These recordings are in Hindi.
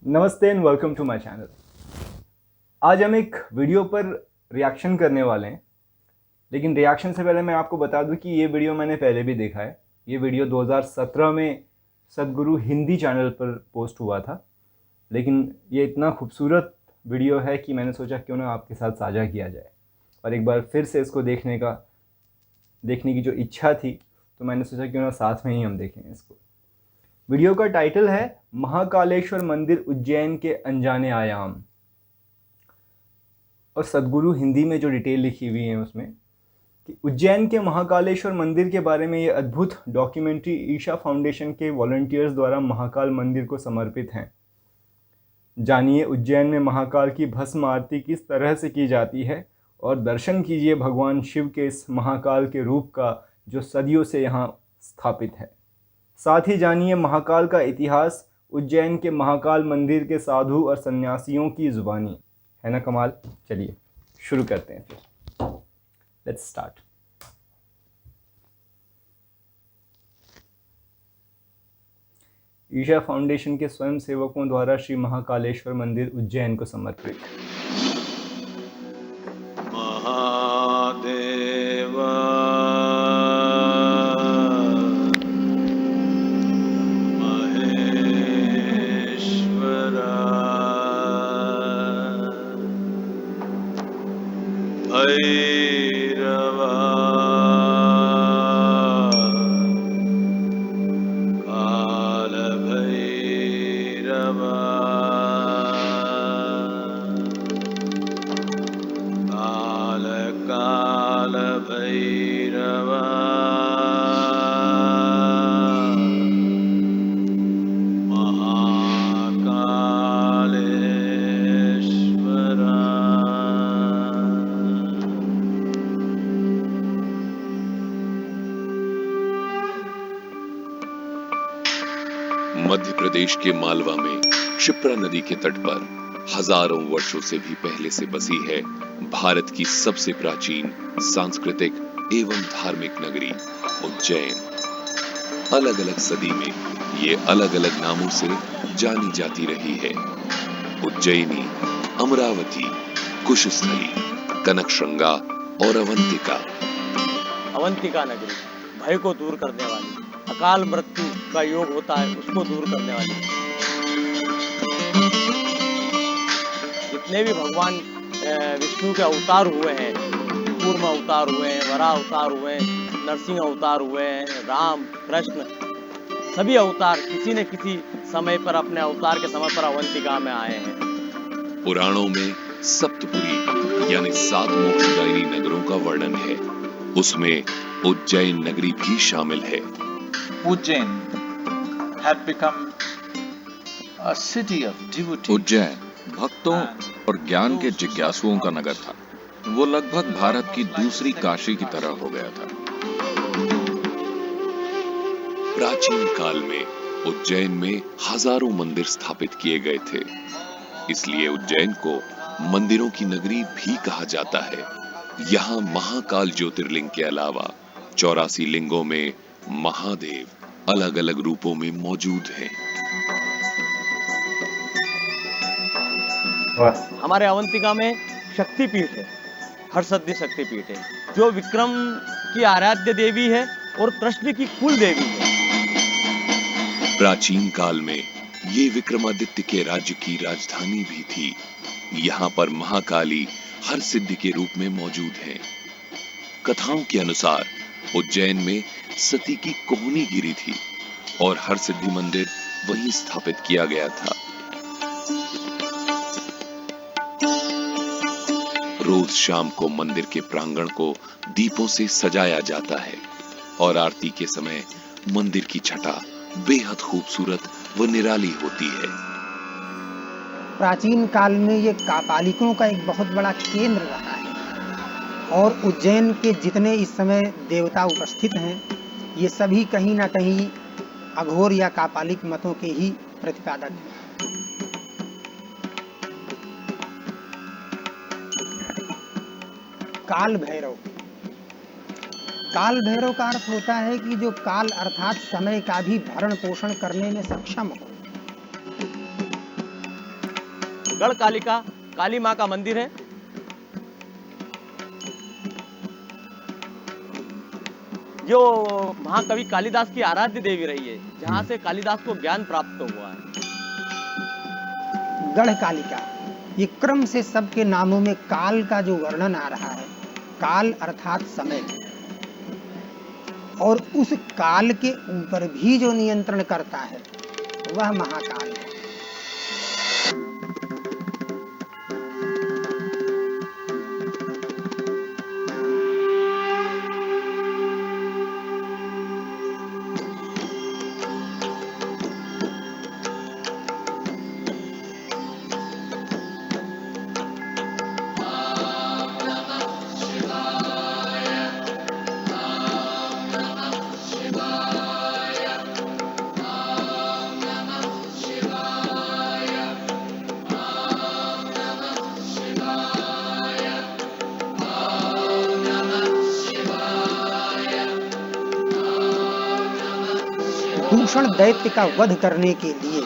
नमस्ते and welcome to my channel. आज हम एक वीडियो पर रिएक्शन करने वाले हैं, लेकिन रिएक्शन से पहले मैं आपको बता दूं कि ये वीडियो मैंने पहले भी देखा है। ये वीडियो 2017 में सदगुरु हिंदी चैनल पर पोस्ट हुआ था, लेकिन ये इतना खूबसूरत वीडियो है कि मैंने सोचा क्यों ना आपके साथ साझा किया जाए। और एक बार फिर से इसको देखने की जो इच्छा थी, तो मैंने सोचा क्यों ना साथ में ही हम देखें इसको। वीडियो का टाइटल है महाकालेश्वर मंदिर उज्जैन के अनजाने आयाम, और सदगुरु हिंदी में जो डिटेल लिखी हुई है उसमें कि उज्जैन के महाकालेश्वर मंदिर के बारे में ये अद्भुत डॉक्यूमेंट्री ईशा फाउंडेशन के वॉलंटियर्स द्वारा महाकाल मंदिर को समर्पित हैं। जानिए उज्जैन में महाकाल की भस्म आरती किस तरह से की जाती है और दर्शन कीजिए भगवान शिव के इस महाकाल के रूप का जो सदियों से यहाँ स्थापित है। साथ ही जानिए महाकाल का इतिहास, उज्जैन के महाकाल मंदिर के साधु और सन्यासियों की जुबानी। है ना कमाल। चलिए शुरू करते हैं फिर। Let's start. ईशा फाउंडेशन के स्वयं सेवकों द्वारा श्री महाकालेश्वर मंदिर उज्जैन को समर्पित। महादेवा भैरवा काल भैरवा काल काल भैरवा मध्य प्रदेश के मालवा में क्षिप्रा नदी के तट पर हजारों वर्षों से भी पहले से बसी है भारत की सबसे प्राचीन सांस्कृतिक एवं धार्मिक नगरी उज्जैन। अलग अलग सदी में ये अलग अलग नामों से जानी जाती रही है। उज्जैनी, अमरावती, कुशस्थली, कनकश्रृंगा और अवंतिका। अवंतिका नगरी भय को दूर करने वाली, अकाल मृत्यु का योग होता है उसको दूर करने वाली। जितने भी भगवान विष्णु के अवतार हुए हैं, कूर्म अवतार हुए हैं, वराह अवतार हुए हैं, नरसिंह अवतार हुए हैं, राम कृष्ण, सभी अवतार किसी न किसी समय पर अपने अवतार के समय पर अवंतिका में आए हैं। पुराणों में सप्तपुरी यानी 7 मोक्षदायिनी नगरों का वर्णन है, उसमें उज्जैन नगरी भी शामिल है। Ujjain had become a city of devotees. Ujjain भक्तों और ज्ञान के जिज्ञासुओं का नगर था। वो लगभग भारत की दूसरी काशी की तरह हो गया था। प्राचीन काल में उज्जैन में हजारों मंदिर स्थापित किए गए थे, इसलिए उज्जैन को मंदिरों की नगरी भी कहा जाता है। यहाँ महाकाल ज्योतिर्लिंग के अलावा 84 लिंगों में महादेव अलग अलग रूपों में मौजूद हैं। हमारे अवंतिका में शक्तिपीठ है, हरसिद्धि शक्तिपीठ है, जो विक्रम की आराध्य देवी है और कृष्ण की कुल देवी है। प्राचीन काल में ये विक्रमादित्य के राज्य की राजधानी भी थी। यहाँ पर महाकाली हरसिद्धि के रूप में मौजूद हैं। कथाओं के अनुसार उज्जैन में सती की कोहनी गिरी थी और हरसिद्धि मंदिर वहीं स्थापित किया गया था। रोज शाम को मंदिर के प्रांगण को दीपों से सजाया जाता है और आरती के समय मंदिर की छटा बेहद खूबसूरत व निराली होती है। प्राचीन काल में ये कापालिकों का एक बहुत बड़ा केंद्र रहा है और उज्जैन के जितने इस समय देवता उपस्थित हैं, ये सभी कहीं ना कहीं अघोर या कापालिक मतों के ही प्रतिपादक हैं। काल भैरव। काल भैरव का अर्थ होता है कि जो काल अर्थात समय का भी भरण पोषण करने में सक्षम हो। गढ़कालिका काली माँ का मंदिर है। जो महाकवि कालिदास की आराध्य देवी रही है, जहाँ से कालिदास को ज्ञान प्राप्त हुआ है। गढ़कालिका, ये क्रम से सबके नामों में काल का जो वर्णन आ रहा है, काल अर्थात समय, और उस काल के ऊपर भी जो नियंत्रण करता है वह महाकाल है। दूषण दैत्य का वध करने के लिए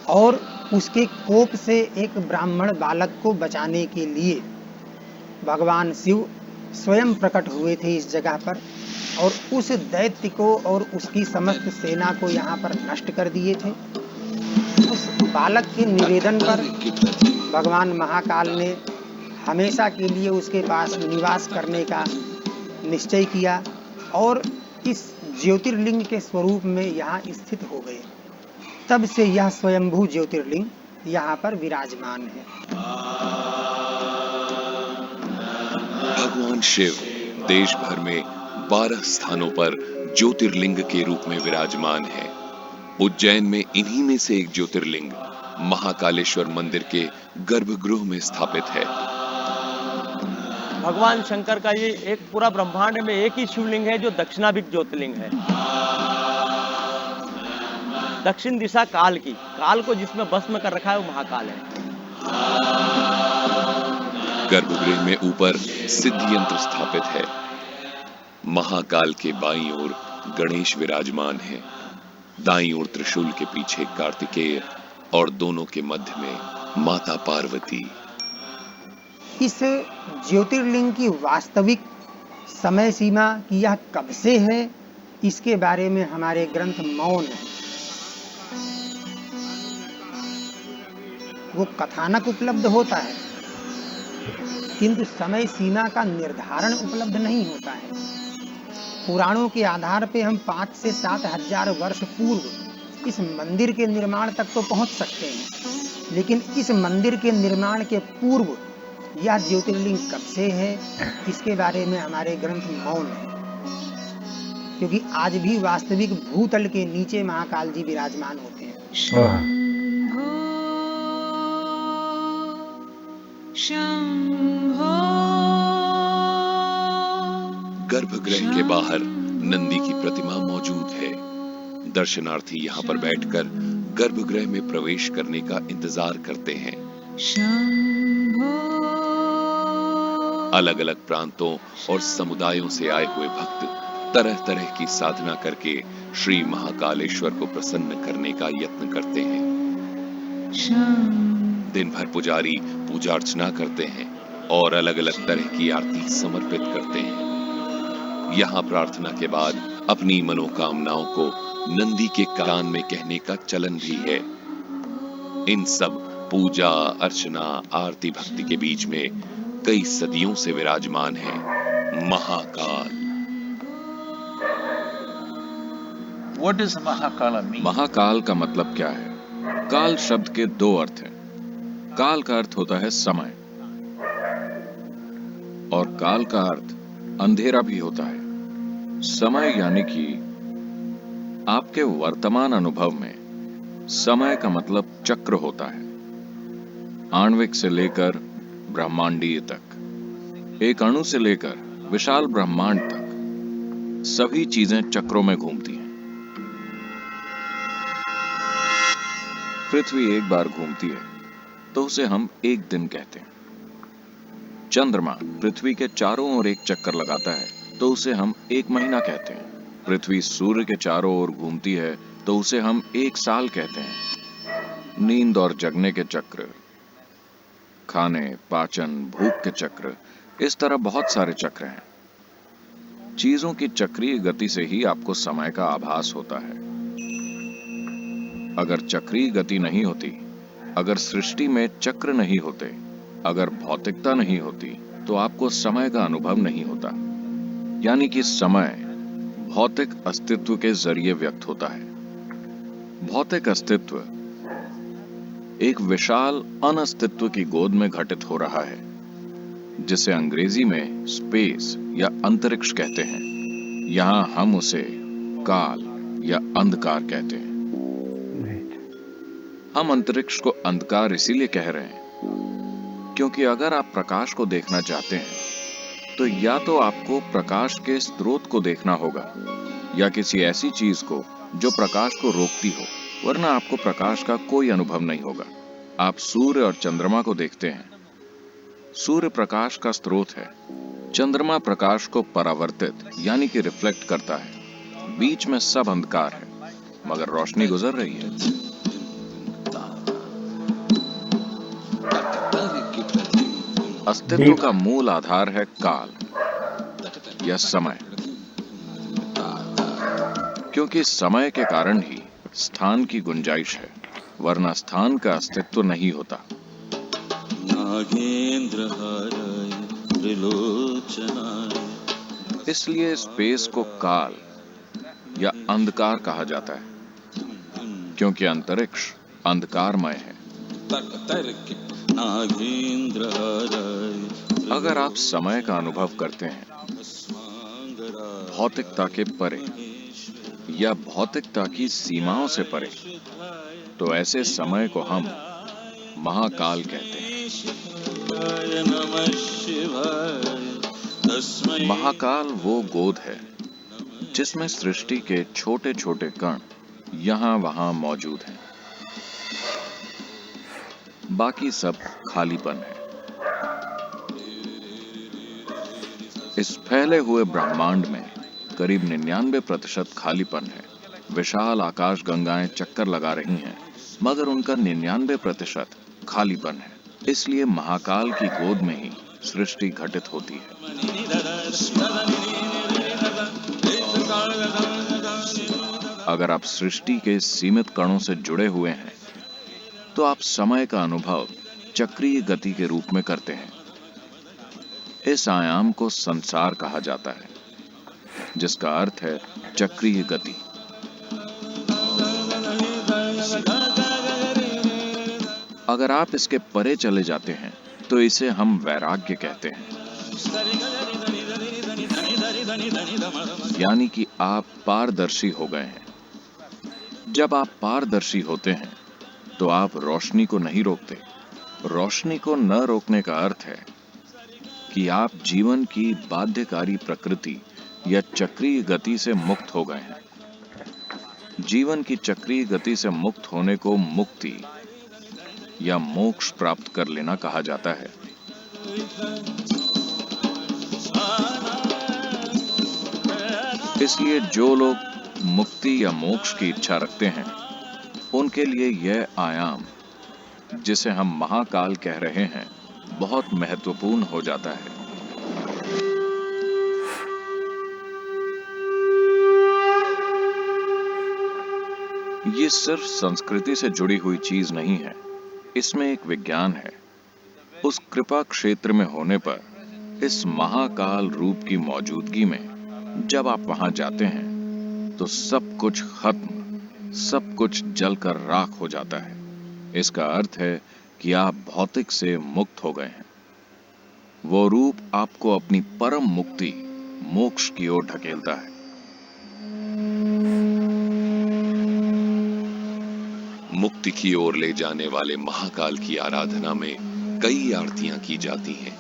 और उसके कोप से एक ब्राह्मण बालक को बचाने के लिए भगवान शिव स्वयं प्रकट हुए थे इस जगह पर, और उस दैत्य को और उसकी समस्त सेना को यहाँ पर नष्ट कर दिए थे। उस बालक के निवेदन पर भगवान महाकाल ने हमेशा के लिए उसके पास निवास करने का निश्चय किया और इस ज्योतिर्लिंग के स्वरूप में यहाँ स्थित हो गए। तब से यह स्वयंभू ज्योतिर्लिंग यहाँ पर विराजमान है। भगवान शिव देश भर में 12 स्थानों पर ज्योतिर्लिंग के रूप में विराजमान है। उज्जैन में इन्हीं में से एक ज्योतिर्लिंग महाकालेश्वर मंदिर के गर्भगृह में स्थापित है। भगवान शंकर का ये एक पूरा ब्रह्मांड में एक ही शिवलिंग है जो दक्षिणाभिमुख ज्योतिर्लिंग है। दक्षिण दिशा काल की, काल को जिसमें भस्म कर रखा है वो महाकाल है। गर्भगृह में ऊपर सिद्धि यंत्र स्थापित है। महाकाल के बाईं ओर गणेश विराजमान है, दाईं ओर त्रिशूल के पीछे कार्तिकेय और दोनों के मध्य में माता पार्वती। इस ज्योतिर्लिंग की वास्तविक समय सीमा की यह कब से है, इसके बारे में हमारे ग्रंथ मौन है। वो कथानक उपलब्ध होता है किंतु समय सीमा का निर्धारण उपलब्ध नहीं होता है। पुराणों के आधार पे हम 5 से 7 हजार वर्ष पूर्व इस मंदिर के निर्माण तक तो पहुंच सकते हैं, लेकिन इस मंदिर के निर्माण के पूर्व यह ज्योतिर्लिंग कब से है, इसके बारे में हमारे ग्रंथ मौन है, क्योंकि आज भी वास्तविक भूतल के नीचे महाकाल जी विराजमान होते हैं। गर्भगृह के बाहर नंदी की प्रतिमा मौजूद है। दर्शनार्थी यहाँ पर बैठकर गर्भगृह में प्रवेश करने का इंतजार करते हैं। अलग अलग प्रांतों और समुदायों से आए हुए भक्त तरह तरह की साधना करके श्री महाकालेश्वर को प्रसन्न करने का यत्न करते हैं। दिन भर पुजारी पूजा अर्चना करते हैं और अलग अलग तरह की आरती समर्पित करते हैं। यहाँ प्रार्थना के बाद अपनी मनोकामनाओं को नंदी के कान में कहने का चलन भी है। इन सब पूजा अर्चना आरती भक्ति के बीच में कई सदियों से विराजमान है Mahakal. What does Mahakala mean? Mahakal का मतलब क्या है? काल शब्द के 2 अर्थ हैं। काल का अर्थ होता है समय और काल का अर्थ अंधेरा भी होता है। समय यानी कि आपके वर्तमान अनुभव में समय का मतलब चक्र होता है, आणविक से लेकर ब्रह्मांडीय तक, एक अणु से लेकर विशाल ब्रह्मांड तक सभी चीजें चक्रों में घूमती हैं। पृथ्वी एक बार घूमती है तो उसे हम एक दिन कहते हैं। चंद्रमा पृथ्वी के चारों ओर एक चक्कर लगाता है तो उसे हम 1 महीना कहते हैं। पृथ्वी सूर्य के चारों ओर घूमती है तो उसे हम 1 साल कहते हैं। नींद और जगने के चक्र, खाने, पाचन, भूख के चक्र, इस तरह बहुत सारे चक्र हैं। चीजों की चक्रीय गति से ही आपको समय का आभास होता है। अगर चक्रीय गति नहीं होती, अगर सृष्टि में चक्र नहीं होते, अगर भौतिकता नहीं होती, तो आपको समय का अनुभव नहीं होता। यानी कि समय भौतिक अस्तित्व के जरिए व्यक्त होता है। भौतिक अस्तित्व एक विशाल अनअस्तित्व की गोद में घटित हो रहा है, जिसे अंग्रेजी में स्पेस या अंतरिक्ष कहते हैं। यहां हम उसे काल या अंधकार कहते हैं। हम अंतरिक्ष को अंधकार इसीलिए कह रहे हैं क्योंकि अगर आप प्रकाश को देखना चाहते हैं तो या तो आपको प्रकाश के स्रोत को देखना होगा या किसी ऐसी चीज को जो प्रकाश को रोकती हो, वरना आपको प्रकाश का कोई अनुभव नहीं होगा। आप सूर्य और चंद्रमा को देखते हैं। सूर्य प्रकाश का स्रोत है, चंद्रमा प्रकाश को परावर्तित यानी कि रिफ्लेक्ट करता है। बीच में सब अंधकार है, मगर रोशनी गुजर रही है। अस्तित्व का मूल आधार है काल या समय, क्योंकि समय के कारण ही स्थान की गुंजाइश है, वरना स्थान का अस्तित्व नहीं होता। इसलिए स्पेस को काल या अंधकार कहा जाता है, क्योंकि अंतरिक्ष अंधकारमय है। अगर आप समय का अनुभव करते हैं भौतिकता के परे या भौतिकता की सीमाओं से परे, तो ऐसे समय को हम महाकाल कहते हैं। महाकाल वो गोद है जिसमें सृष्टि के छोटे छोटे कण यहां वहां मौजूद हैं। बाकी सब खालीपन है। इस फैले हुए ब्रह्मांड में करीब 99% खालीपन है। विशाल आकाश गंगाएं चक्कर लगा रही हैं, मगर उनका 99% खालीपन है। इसलिए महाकाल की गोद में ही सृष्टि घटित होती है। अगर आप सृष्टि के सीमित कणों से जुड़े हुए हैं तो आप समय का अनुभव चक्रीय गति के रूप में करते हैं। इस आयाम को संसार कहा जाता है, जिसका अर्थ है चक्रीय गति। अगर आप इसके परे चले जाते हैं तो इसे हम वैराग्य कहते हैं, यानी कि आप पारदर्शी हो गए हैं। जब आप पारदर्शी होते हैं तो आप रोशनी को नहीं रोकते। रोशनी को न रोकने का अर्थ है कि आप जीवन की बाध्यकारी प्रकृति या चक्रीय गति से मुक्त हो गए हैं। जीवन की चक्रीय गति से मुक्त होने को मुक्ति या मोक्ष प्राप्त कर लेना कहा जाता है। इसलिए जो लोग मुक्ति या मोक्ष की इच्छा रखते हैं, उनके लिए यह आयाम, जिसे हम महाकाल कह रहे हैं, बहुत महत्वपूर्ण हो जाता है। ये सिर्फ संस्कृति से जुड़ी हुई चीज नहीं है, इसमें एक विज्ञान है। उस कृपा क्षेत्र में होने पर, इस महाकाल रूप की मौजूदगी में जब आप वहां जाते हैं तो सब कुछ खत्म, सब कुछ जलकर राख हो जाता है। इसका अर्थ है कि आप भौतिक से मुक्त हो गए हैं। वो रूप आपको अपनी परम मुक्ति, मोक्ष की ओर ढकेलता है। मुक्ति की ओर ले जाने वाले महाकाल की आराधना में कई आरतियां की जाती हैं।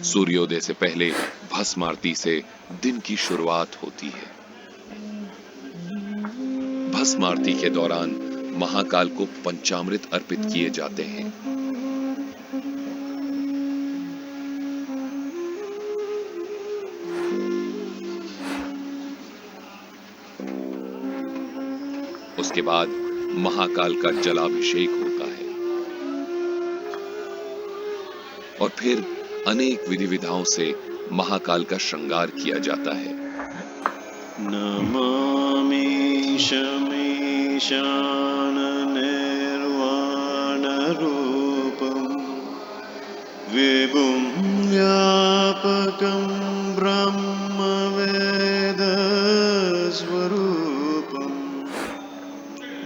सूर्योदय से पहले भस्म आरती से दिन की शुरुआत होती है। भस्म आरती के दौरान महाकाल को पंचामृत अर्पित किए जाते हैं। उसके बाद महाकाल का जलाभिषेक होता है और फिर अनेक विधि विधाओं से महाकाल का श्रृंगार किया जाता है। नमामि शमीशान निर्वाण रूपम विभुं व्यापकं ब्रह्म वेद स्वरूपम।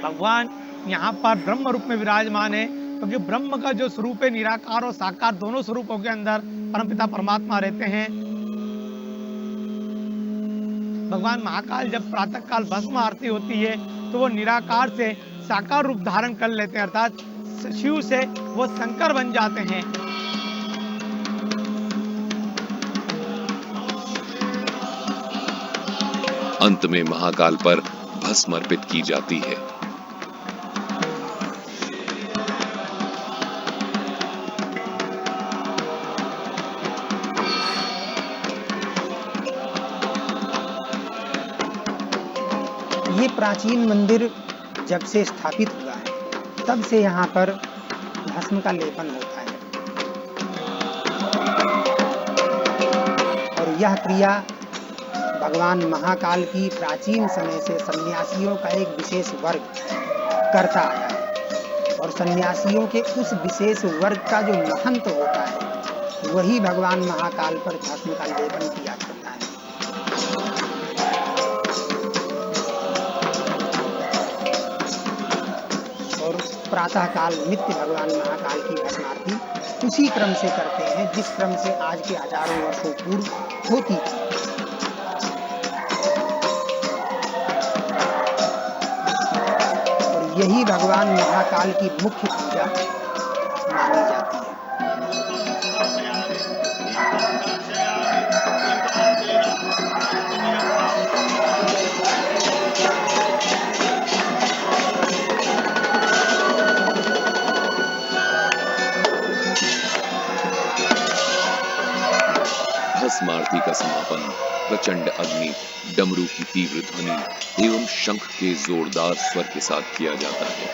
भगवान यहाँ पर ब्रह्म रूप में विराजमान है, क्योंकि ब्रह्म का जो स्वरूप है निराकार और साकार दोनों स्वरूपों के अंदर परमपिता परमात्मा रहते हैं। भगवान महाकाल जब प्रातः काल भस्म आरती होती है तो वो निराकार से साकार रूप धारण कर लेते हैं, अर्थात शिव से वो शंकर बन जाते हैं। अंत में महाकाल पर भस्म अर्पित की जाती है। ये प्राचीन मंदिर जब से स्थापित हुआ है तब से यहाँ पर भस्म का लेपन होता है और यह क्रिया भगवान महाकाल की प्राचीन समय से सन्यासियों का एक विशेष वर्ग करता आया है और सन्यासियों के उस विशेष वर्ग का जो महंत होता है वही भगवान महाकाल पर भस्म का लेपन किया करता है। प्रातः काल नित्य भगवान महाकाल की भस्म आरती उसी क्रम से करते हैं जिस क्रम से आज के हजारों वर्षों पूर्व होती थी। और यही भगवान महाकाल की मुख्य पूजा मानी जाती है। भस्म आरती का समापन प्रचंड अग्नि, डमरू की तीव्र ध्वनि एवं शंख के जोरदार स्वर के साथ किया जाता है।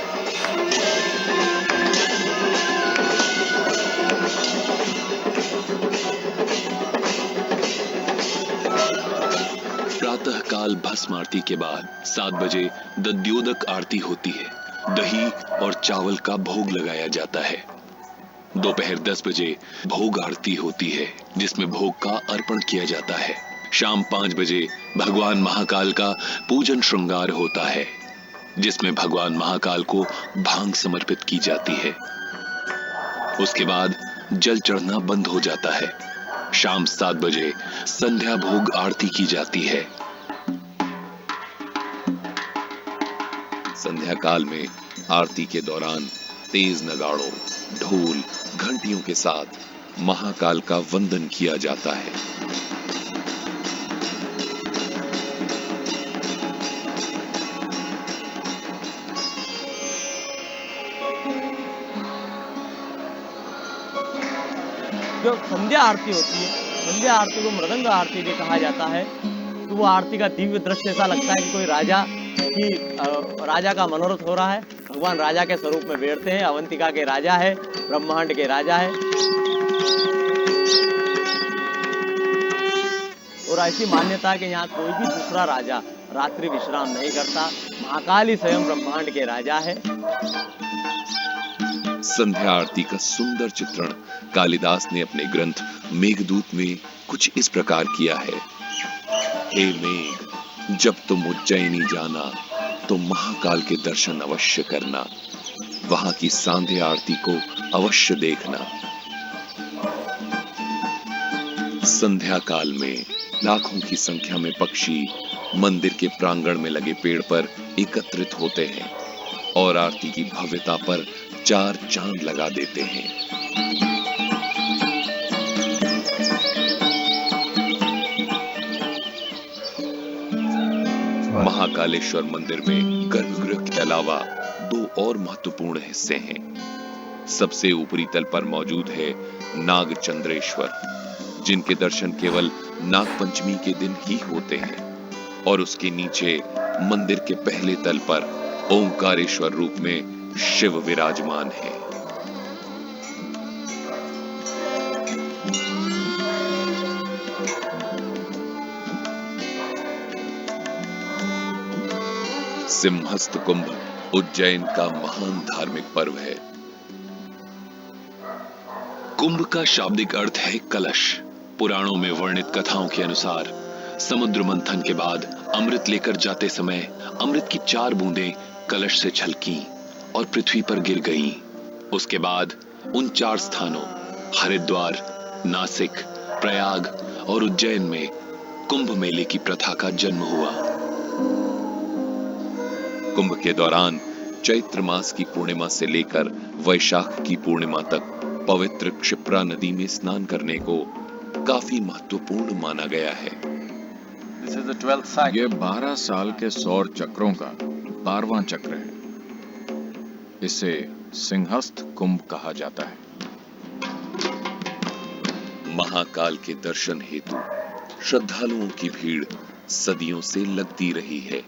प्रातः काल भस्म आरती के बाद 7 बजे दध्योदक आरती होती है। दही और चावल का भोग लगाया जाता है। दोपहर 10 बजे भोग आरती होती है जिसमें भोग का अर्पण किया जाता है। शाम 5 बजे भगवान महाकाल का पूजन श्रृंगार होता है जिसमें भगवान महाकाल को भांग समर्पित की जाती है। उसके बाद जल चढ़ना बंद हो जाता है। शाम 7 बजे संध्या भोग आरती की जाती है। संध्या काल में आरती के दौरान तेज नगाड़ों, ढोल, घंटियों के साथ महाकाल का वंदन किया जाता है। जो संध्या आरती होती है, संध्या आरती को मृदंग आरती भी कहा जाता है। तो वो आरती का दिव्य दृश्य ऐसा लगता है कि कोई राजा का मनोरथ हो रहा है। भगवान राजा के स्वरूप में बैठते हैं। अवंतिका के राजा है, ब्रह्मांड के राजा है। और ऐसी मान्यता है कि यहाँ कोई भी दूसरा राजा रात्रि विश्राम नहीं करता। महाकाल ही स्वयं ब्रह्मांड के राजा है। संध्या आरती का सुंदर चित्रण कालिदास ने अपने ग्रंथ मेघदूत में कुछ इस प्रकार किया है। हे मेघ, जब तुम उज्जैनी जाना तो महाकाल के दर्शन अवश्य करना, वहां की संध्या आरती को अवश्य देखना। संध्या काल में लाखों की संख्या में पक्षी मंदिर के प्रांगण में लगे पेड़ पर एकत्रित होते हैं और आरती की भव्यता पर 4 चांद लगा देते हैं। महाकालेश्वर मंदिर में गर्भगृह के अलावा 2 और महत्वपूर्ण हिस्से हैं। सबसे ऊपरी तल पर मौजूद है नागचंद्रेश्वर, जिनके दर्शन केवल नागपंचमी के दिन ही होते हैं, और उसके नीचे मंदिर के पहले तल पर ओंकारेश्वर रूप में शिव विराजमान है। सिंहस्थ कुंभ उज्जैन का महान धार्मिक पर्व है। कुंभ का शाब्दिक अर्थ है कलश। पुराणों में वर्णित कथाओं के अनुसार समुद्र मंथन के बाद अमृत लेकर जाते समय अमृत की 4 बूंदें कलश से छलकीं और पृथ्वी पर गिर गईं। उसके बाद उन 4 स्थानों हरिद्वार, नासिक, प्रयाग और उज्जैन में कुंभ मेले की प्रथा का जन्म हुआ। कुंभ के दौरान चैत्र मास की पूर्णिमा से लेकर वैशाख की पूर्णिमा तक पवित्र क्षिप्रा नदी में स्नान करने को काफी महत्वपूर्ण माना गया है। This is the 12th cycle. ये 12 साल के सौर चक्रों का 12वां चक्र है। इसे सिंहस्थ कुंभ कहा जाता है। महाकाल के दर्शन हेतु श्रद्धालुओं की भीड़ सदियों से लगती रही है।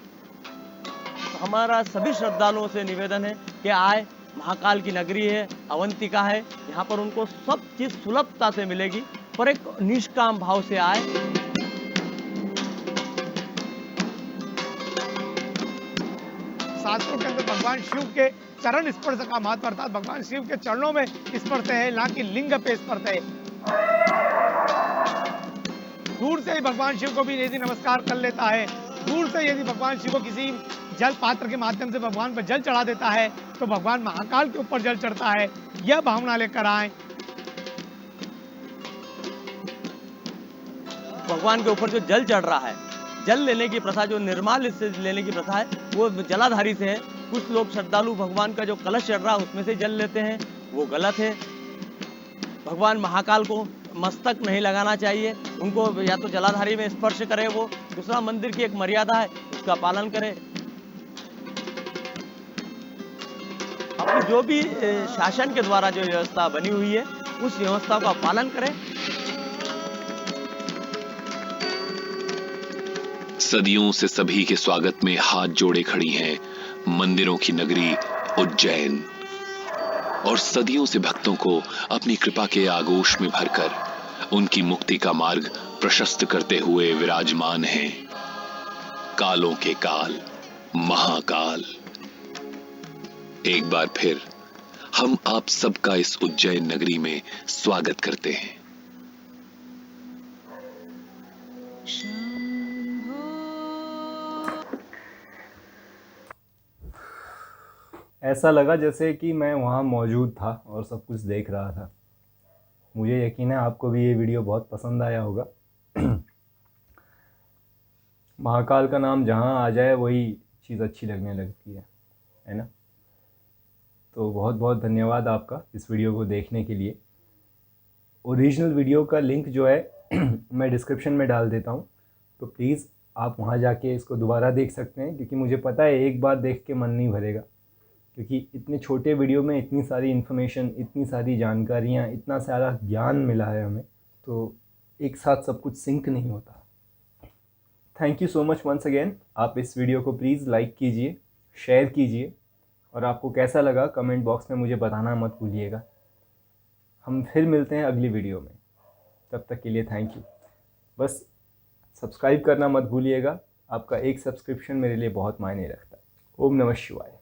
हमारा सभी श्रद्धालुओं से निवेदन है कि आए, महाकाल की नगरी है, अवंतिका है, यहाँ पर उनको सब चीज सुलभता से मिलेगी, पर एक निष्काम भाव से आए। शास्त्रों के अंदर भगवान शिव के चरण स्पर्श का महत्व, अर्थात भगवान शिव के चरणों में स्पर्श है, ना कि लिंग पे स्पर्श है। दूर से ही भगवान शिव को भी यदि नमस्कार कर लेता है, दूर से यदि भगवान शिव को किसी जल पात्र के माध्यम से भगवान पर जल चढ़ा देता है, तो भगवान महाकाल के ऊपर जल चढ़ता है। यह भावना लेकर आए। भगवान के ऊपर जो जल चढ़ रहा है, जल लेने की प्रथा, जो निर्माल से लेने की प्रथा है, वो जलाधारी से है। कुछ लोग श्रद्धालु भगवान का जो कलश चढ़ रहा है उसमें से जल लेते हैं, वो गलत है। भगवान महाकाल को मस्तक नहीं लगाना चाहिए, उनको या तो जलाधारी में स्पर्श करे। वो दूसरा, मंदिर की एक मर्यादा है, उसका पालन करें। अपनी जो भी शासन के द्वारा जो व्यवस्था बनी हुई है, उस व्यवस्था का पालन करें। सदियों से सभी के स्वागत में हाथ जोड़े खड़ी हैं मंदिरों की नगरी उज्जैन, और सदियों से भक्तों को अपनी कृपा के आगोश में भरकर उनकी मुक्ति का मार्ग प्रशस्त करते हुए विराजमान हैं कालों के काल महाकाल। एक बार फिर हम आप सबका इस उज्जैन नगरी में स्वागत करते हैं। ऐसा लगा जैसे कि मैं वहाँ मौजूद था और सब कुछ देख रहा था। मुझे यकीन है आपको भी ये वीडियो बहुत पसंद आया होगा। महाकाल का नाम जहाँ आ जाए वही चीज़ अच्छी लगने लगती है ना। तो बहुत बहुत धन्यवाद आपका इस वीडियो को देखने के लिए। ओरिजिनल वीडियो का लिंक जो है मैं डिस्क्रिप्शन में डाल देता हूँ, तो प्लीज़ आप वहाँ जाके इसको दोबारा देख सकते हैं, क्योंकि मुझे पता है एक बार देख के मन नहीं भरेगा, क्योंकि इतने छोटे वीडियो में इतनी सारी इन्फॉर्मेशन, इतनी सारी जानकारियाँ, इतना सारा ज्ञान मिला है हमें, तो एक साथ सब कुछ सिंक नहीं होता। Thank you so much once again. आप इस वीडियो को प्लीज़ लाइक कीजिए, शेयर कीजिए, और आपको कैसा लगा कमेंट बॉक्स में मुझे बताना मत भूलिएगा। हम फिर मिलते हैं अगली वीडियो में, तब तक के लिए थैंक यू। बस सब्सक्राइब करना मत भूलिएगा, आपका एक सब्सक्रिप्शन मेरे लिए बहुत मायने रखता है। ओम नमः शिवाय।